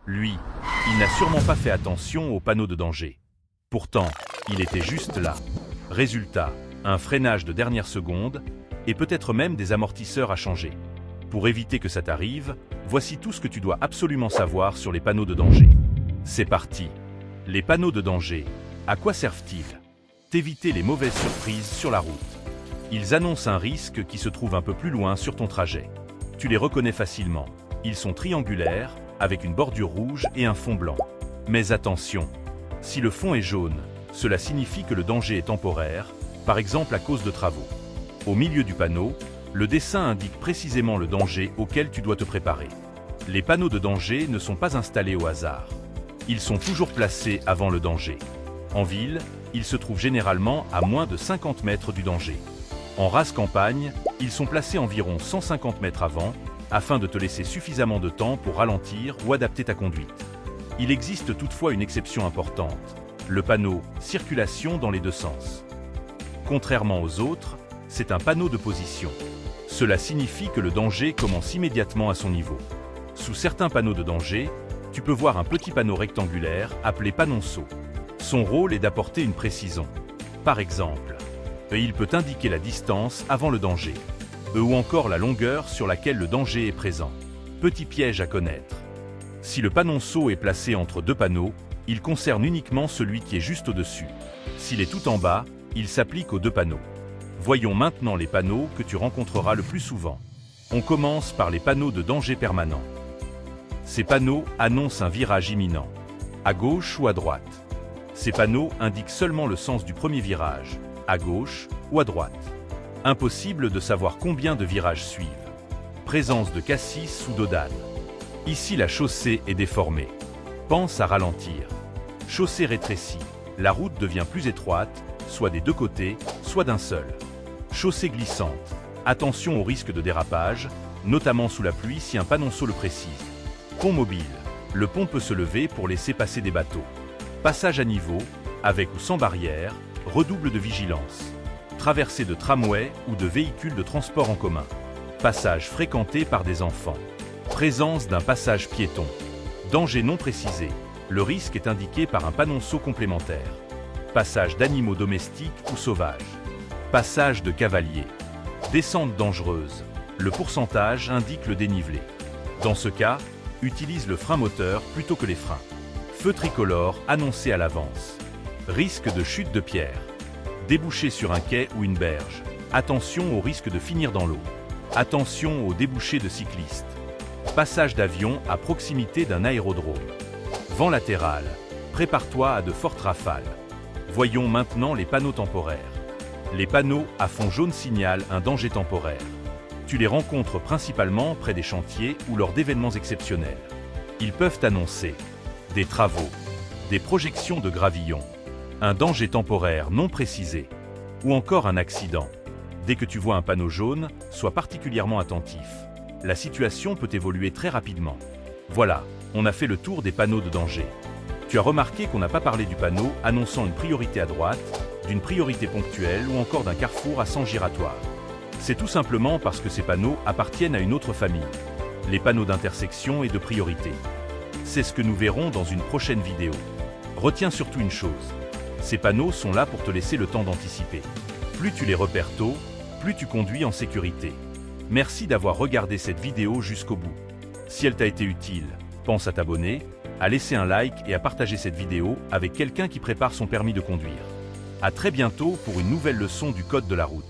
Lui, il n'a sûrement pas fait attention aux panneaux de danger. Pourtant, il était juste là. Résultat, un freinage de dernière seconde et peut-être même des amortisseurs à changer. Pour éviter que ça t'arrive, voici tout ce que tu dois absolument savoir sur les panneaux de danger. C'est parti. Les panneaux de danger, à quoi servent-ils? T'éviter les mauvaises surprises sur la route. Ils annoncent un risque qui se trouve un peu plus loin sur ton trajet. Tu les reconnais facilement. Ils sont triangulaires, avec une bordure rouge et un fond blanc. Mais attention, si le fond est jaune, cela signifie que le danger est temporaire, par exemple à cause de travaux. Au milieu du panneau, le dessin indique précisément le danger auquel tu dois te préparer. Les panneaux de danger ne sont pas installés au hasard. Ils sont toujours placés avant le danger. En ville, ils se trouvent généralement à moins de 50 mètres du danger. En race campagne, ils sont placés environ 150 mètres avant, afin de te laisser suffisamment de temps pour ralentir ou adapter ta conduite. Il existe toutefois une exception importante, le panneau « Circulation dans les deux sens ». Contrairement aux autres, c'est un panneau de position. Cela signifie que le danger commence immédiatement à son niveau. Sous certains panneaux de danger, tu peux voir un petit panneau rectangulaire appelé panonceau. Son rôle est d'apporter une précision. Par exemple, il peut indiquer la distance avant le danger, ou encore la longueur sur laquelle le danger est présent. Petit piège à connaître. Si le panonceau est placé entre deux panneaux, il concerne uniquement celui qui est juste au-dessus. S'il est tout en bas, il s'applique aux deux panneaux. Voyons maintenant les panneaux que tu rencontreras le plus souvent. On commence par les panneaux de danger permanent. Ces panneaux annoncent un virage imminent, à gauche ou à droite. Ces panneaux indiquent seulement le sens du premier virage, à gauche ou à droite. Impossible de savoir combien de virages suivent. Présence de cassis ou d'odane. Ici la chaussée est déformée. Pense à ralentir. Chaussée rétrécie. La route devient plus étroite, soit des deux côtés, soit d'un seul. Chaussée glissante. Attention au risque de dérapage, notamment sous la pluie si un panonceau le précise. Pont mobile. Le pont peut se lever pour laisser passer des bateaux. Passage à niveau, avec ou sans barrière, redouble de vigilance. Traversée de tramway ou de véhicules de transport en commun. Passage fréquenté par des enfants. Présence d'un passage piéton. Danger non précisé. Le risque est indiqué par un panonceau complémentaire. Passage d'animaux domestiques ou sauvages. Passage de cavaliers. Descente dangereuse. Le pourcentage indique le dénivelé. Dans ce cas, utilise le frein moteur plutôt que les freins. Feu tricolore annoncé à l'avance. Risque de chute de pierre. Déboucher sur un quai ou une berge. Attention au risque de finir dans l'eau. Attention aux débouchés de cyclistes. Passage d'avion à proximité d'un aérodrome. Vent latéral. Prépare-toi à de fortes rafales. Voyons maintenant les panneaux temporaires. Les panneaux à fond jaune signalent un danger temporaire. Tu les rencontres principalement près des chantiers ou lors d'événements exceptionnels. Ils peuvent annoncer des travaux, des projections de gravillons, un danger temporaire non précisé, ou encore un accident. Dès que tu vois un panneau jaune, sois particulièrement attentif. La situation peut évoluer très rapidement. Voilà, on a fait le tour des panneaux de danger. Tu as remarqué qu'on n'a pas parlé du panneau annonçant une priorité à droite, d'une priorité ponctuelle ou encore d'un carrefour à sens giratoire. C'est tout simplement parce que ces panneaux appartiennent à une autre famille, les panneaux d'intersection et de priorité. C'est ce que nous verrons dans une prochaine vidéo. Retiens surtout une chose, ces panneaux sont là pour te laisser le temps d'anticiper. Plus tu les repères tôt, plus tu conduis en sécurité. Merci d'avoir regardé cette vidéo jusqu'au bout. Si elle t'a été utile, pense à t'abonner, à laisser un like et à partager cette vidéo avec quelqu'un qui prépare son permis de conduire. À très bientôt pour une nouvelle leçon du code de la route.